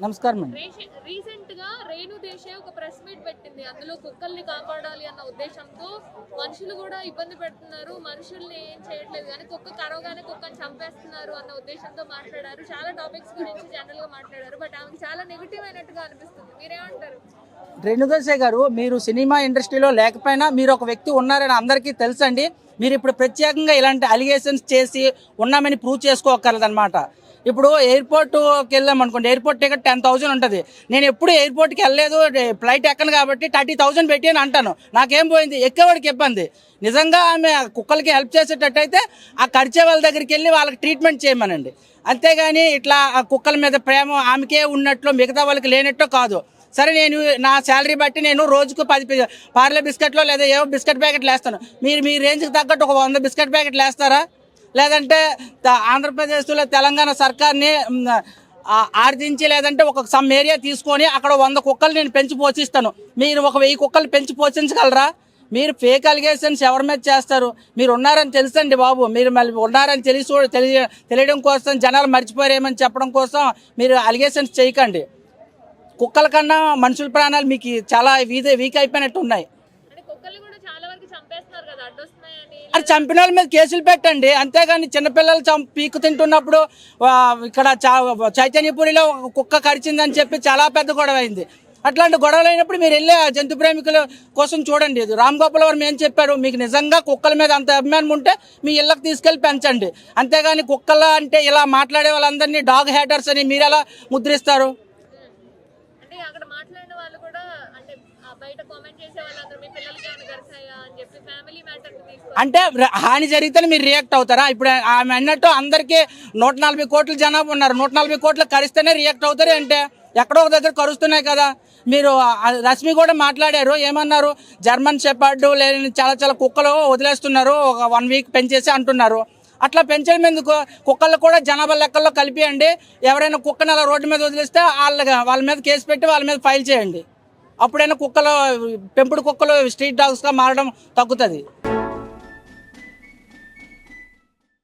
నమస్కారం అండి. రీసెంట్ గా రేణు దేశాయ్ ఒక ప్రెస్ మీట్ పెట్టింది. అందులో కుక్కల్ని కాపాడాలి అన్న ఉద్దేశంతో మనుషులు కూడా ఇబ్బంది పెడుతున్నారు, మనుషుల్ని ఏం చేయట్లేదు కానీ కుక్క కరవగానే కుక్కని చంపేస్తున్నారు అన్న ఉద్దేశంతో మాట్లాడారు. చాలా టాపిక్స్ గురించి జనరల్ గా మాట్లాడారు. బట్ ఆమెకి చాలా నెగిటివ్ అయినట్టుగా అనిపిస్తుంది. మీరేమంటారు? రేణు దేశాయ్ గారు, మీరు సినిమా ఇండస్ట్రీలో లేకపోయినా మీరు ఒక వ్యక్తి ఉన్నారని అందరికీ తెలుసండి. మీరు ఇప్పుడు ప్రత్యేకంగా ఇలాంటి అలిగేషన్స్ చేసి ఉన్నామని ప్రూవ్ చేసుకోకర్లేదన్నమాట. ఇప్పుడు ఎయిర్పోర్ట్కి వెళ్ళాం అనుకోండి, ఎయిర్పోర్ట్ టికెట్ 10,000 ఉంటుంది. నేను ఎప్పుడు ఎయిర్పోర్ట్కి వెళ్ళలేదు, ఫ్లైట్ ఎక్కను కాబట్టి 30,000 పెట్టి అని అంటాను. నాకేం పోయింది? ఎక్కేవాడికి ఇబ్బంది. నిజంగా ఆమె కుక్కలకి హెల్ప్ చేసేటట్టయితే ఆ ఖర్చే వాళ్ళ దగ్గరికి వెళ్ళి వాళ్ళకి ట్రీట్మెంట్ చేయమనండి. అంతేగాని ఇట్లా ఆ కుక్కల మీద ప్రేమ ఆమెకే ఉన్నట్లు మిగతా వాళ్ళకి లేనట్టు కాదు. సరే, నేను నా శాలరీ బట్టి నేను రోజుకు 10 పార్లే బిస్కెట్లో లేదా ఏవో బిస్కెట్ ప్యాకెట్లు వేస్తాను. మీరు మీ రేంజ్కి తగ్గట్టు ఒక 100 బిస్కెట్ ప్యాకెట్లు వేస్తారా? లేదంటే ఆంధ్రప్రదేశ్లో తెలంగాణ సర్కార్ని ఆర్జించి లేదంటే ఒక సమ్ ఏరియా తీసుకొని అక్కడ 100 కుక్కలు నేను పెంచి పోషిస్తాను. మీరు ఒక 1000 కుక్కలు పెంచి పోషించగలరా? మీరు ఫేక్ అలిగేషన్స్ ఎవరి మీద చేస్తారు? మీరు ఉన్నారని తెలుసండి బాబు. మీరు మళ్ళీ ఉన్నారని తెలియడం కోసం, జనాలు మర్చిపోయారేమని చెప్పడం కోసం మీరు అలిగేషన్స్ చేయకండి. కుక్కల కన్నా మనుషుల ప్రాణాలు మీకు చాలా వీక్ అయిపోయినట్టు ఉన్నాయి. అది చంపిన వాళ్ళ మీద కేసులు పెట్టండి. అంతేగాని చిన్నపిల్లలు పీకు తింటున్నప్పుడు ఇక్కడ చైతన్యపురిలో కుక్క కరిచిందని చెప్పి చాలా పెద్ద గొడవ అయింది. అట్లాంటి గొడవలు అయినప్పుడు మీరు వెళ్ళే జంతు ప్రేమికుల కోసం చూడండి. రామ్ గోపాల్ వర్మ ఏం చెప్పారు? మీకు నిజంగా కుక్కల మీద అంత అభిమానం ఉంటే మీ ఇళ్ళకి తీసుకెళ్ళి పెంచండి. అంతేగాని కుక్కల అంటే ఇలా మాట్లాడే వాళ్ళందరినీ డాగ్ హ్యాటర్స్ అని మీరు ఎలా ముద్రిస్తారు? అంటే హాని జరిగితే మీరు రియాక్ట్ అవుతారా? ఇప్పుడు ఆమె అన్నట్టు అందరికీ 140 కోట్ల జనాభా ఉన్నారు. 140 కోట్లు కరిస్తేనే రియాక్ట్ అవుతారు అంటే ఎక్కడో ఒక దగ్గర కరుస్తున్నాయి కదా. మీరు రష్మి కూడా మాట్లాడారు, ఏమన్నారు? జర్మన్ షెపర్డ్ లేని చాలా కుక్కలు వదిలేస్తున్నారు, ఒక 1 వీక్ పెంచేసి అంటున్నారు. అట్లా పెంచడం ఎందుకు? కుక్కలు కూడా జనాభా లెక్కల్లో కలిపియండి. ఎవరైనా కుక్కని అలా రోడ్డు మీద వదిలేస్తే వాళ్ళ మీద కేసు పెట్టి వాళ్ళ మీద ఫైల్ చేయండి. అప్పుడైనా పెంపుడు కుక్కలు స్ట్రీట్ డాగ్స్గా మారడం తగ్గుతుంది.